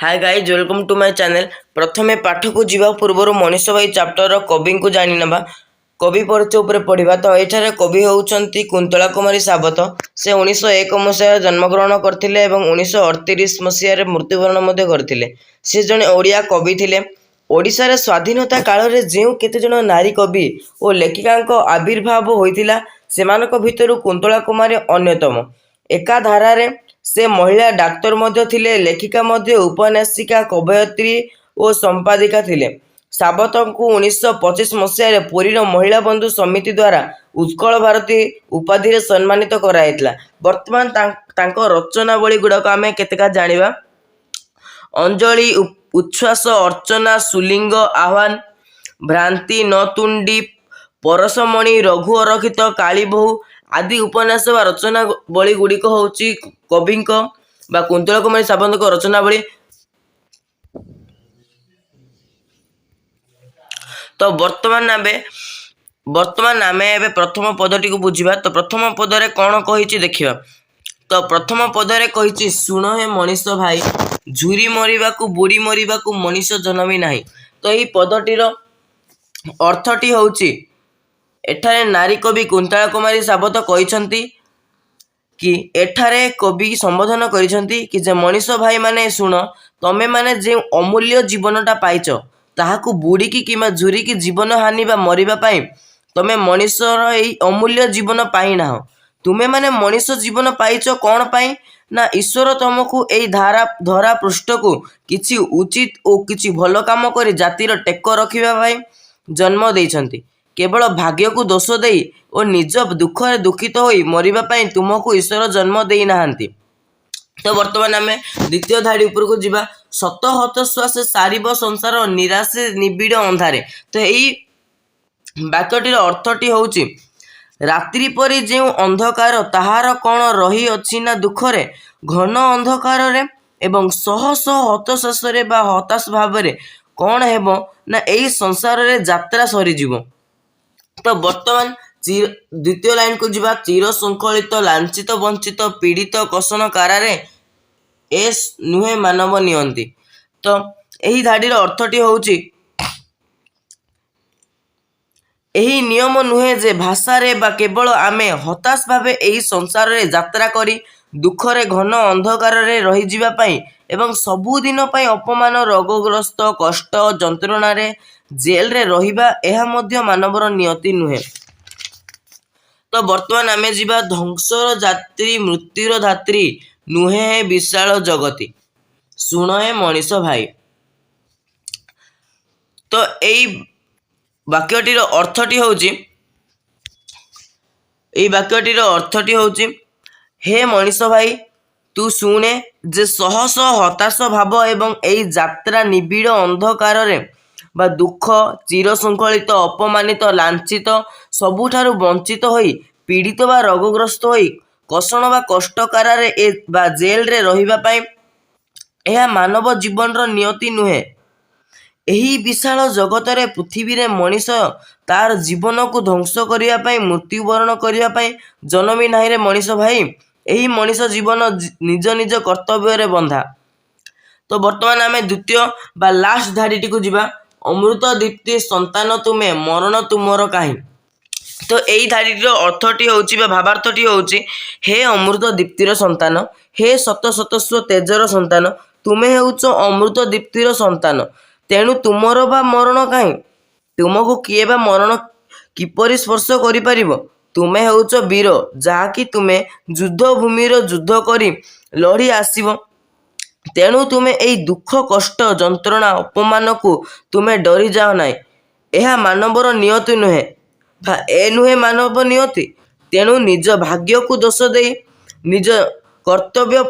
Hi guys welcome to my channel. प्रथमे पाठ को जीवा पूर्व मनीष भाई चैप्टर कवि को जानी नबा। कवि परिचय उपर पढ़िबा। तो एठारे कवि होउचंती कुंतला कुमारी साबत। से 1901 मसीह जन्मग्रहण करथिले एवं 1938 मसीह रे मृत्युवरण मध्ये करथिले। से जने ओडिया कवि थिले। ओडिशा रे स्वाधीनता काल रे जेउ केते जन नारी कवि ओ लेखिकांक आविर्भाव होइतिला सेमानक भितरु कुंतला कुमारी अन्यतम। एका धारा रे से महिला डाक्तर मध्य थिले, लेखिका मध्य उपन्यासिका, कवयित्री और संपादिका थिले। साबत को 1925 मसीह पुरीर महिला बंधु समिति द्वारा उत्कल भारती उपाधि सम्मानित कराइतला। वर्तमान तांको रचनावली गुड़ाक आम केतेका जानिबा। अंजलि, उच्छ्वास, अर्चना, सुलिंग, आह्वान, भ्रांति, नतुंडी, परसमणि, रघु अरखित, कालीबहू आदि उपन्यास व रचनावली गुड़िक होची कविंक बा कुंतला कुमारी साबंत रचनावली। तो वर्तमान आमे एबे प्रथम पदटी को बुझिबा। तो प्रथम पदरे कौन कहिछि देखिबा। तो प्रथम पदरे कहिछि सुन हे मनीष भाई, झुरी मरिबाकू बुड़ी मरिबाकू मनीष जन्मी नाही। तो एही पदटीर अर्थटी होछि एठारे नारी कवि कुंतला कुमारी साबत कहिसंती कि एठारे कवि संबोधन करिसंती कि जे मनीष भाई माने सुन, तमे माने जे अमूल्य जीवनटा पाइच ताहाकू बुड़ीकी किंबा झुरीकी जीवन हानि बा मरिबा पाई तमे मनीषर एई अमूल्य जीवन पाई ना। तुमे माने मनीष जीवन पाइच कौन पाई ना, ईश्वर तुमको एई धरा पृष्ठ को किछि उचित और किछि भलो काम करी जातिर टेक रखिबा पाई जन्म देइछंती। केवल भाग्य को दोष देई और निज दुख रे दुखित होई मरिबा पाई तुमको ईश्वर जन्म देई नाहांती। तो वर्तमान आम द्वितीय धाड़ी उपर को जीवा। सत हत श्वास सारिब संसार निराशे निबिड़ अंधारे। तो यही वाक्यटीर अर्थटी होउची रात्रि परी जेउ अंधकार ताहार कौन रही अछि ना दुखरे, घन अंधकार रे एवं शह शह हतश्वास रे बा हताश भाव रे कौन हेबो ना एई संसार रे यात्रा सरीजिवो। तो वर्तमान द्वितीय लाइन को जीवा। चिर श्रृंखलित लांछित वंचित पीड़ित कषण कारारे एस नुहे मानव नियंती। तो एही धाड़ीर अर्थटी होउची एही नियम नुहे जे भाषा रे बा केवल आमे हताश भावे एही संसार रे यात्रा करी दुख रे घन अंधकार रे रही जीवा पाई एवं सबुदिन पाई अपमान, रोगग्रस्त, कष्ट, जंत्रणा रे जेल रे रहिबा एहा मध्य मानवर नियति नुहे। तो वर्तमान आमे जीवा ध्वंसर जात्री मृत्युर धात्री नुहे हे विशाल जगती, सुन हे मनीष भाई। तो एई वाक्यटीर अर्थटी होउची हे मनीष भाई तू शुणे जे शह शह हताश भाव एवं एई यात्रा निबिड़ अंधकार रे बा दुख, चिर श्रृंखलित, अपमानित, लांछित, सबुठारु वंचित होई पीड़ित बा रोगग्रस्त होई कषण बा कष्टकारारे बा जेल रे रहिबा पाई एहा मानव जीवन रो नियति नुहे। एही विशाल जगत रे पृथ्वी रे मनीष तार जीवन को ध्वंस करिया पाई मृत्युवरण करिया पाई जन्मी नाही रे मनीष भाई। एही मनीष जीवन निज निज कर्तव्य रे बंधा। तो वर्तमान आमे द्वितीय बा लास्ट धाड़ीटी को जीवा। अमृत दीप्ति संतान तुमे मरण तुमर काहे। तो एई धाड़ीर अर्थटी होउची बा भावार्थटी होउची हे अमृत दीप्तिर संतान, हे शत शतस्व तेजर संतान, तुमे हेउच अमृत दीप्तिर संतान, तेणु तुमर बा मरण काहे। तुमको किए बा मरण किपरि स्पर्श करि परिबो। तुमे हेउच वीर जाकी तुमे युद्ध भूमि रो युद्ध करी लड़ी आसीबो। तेणु तुमे एई दुख, कष्ट, जंत्रणा, अपमान को तुमे डरी जाओ नाही। एहा मानवर नियति नुहे ए नुहे मानव नियति। तेणु निज भाग्य को दोष दे निज कर्तव्य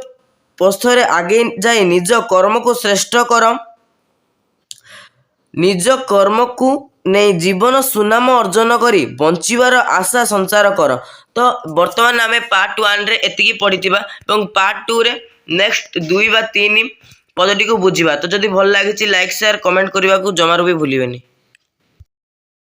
पथरे आगे जाए निज कर्म को श्रेष्ठ कर, निज कर्म को नहीं जीवन सुनाम अर्जन करी बंचिबार आशा संसार कर। तो वर्तमान आमे पार्ट 1 रे एतिकी पढ़िथिबा एवं पार्ट 2 रे नेक्स्ट 2 बा 3 पदटी को बुझिबा। तो जदि भल लागिछि लाइक शेयर कमेंट करबा को जमारो भी भूलिबेनी।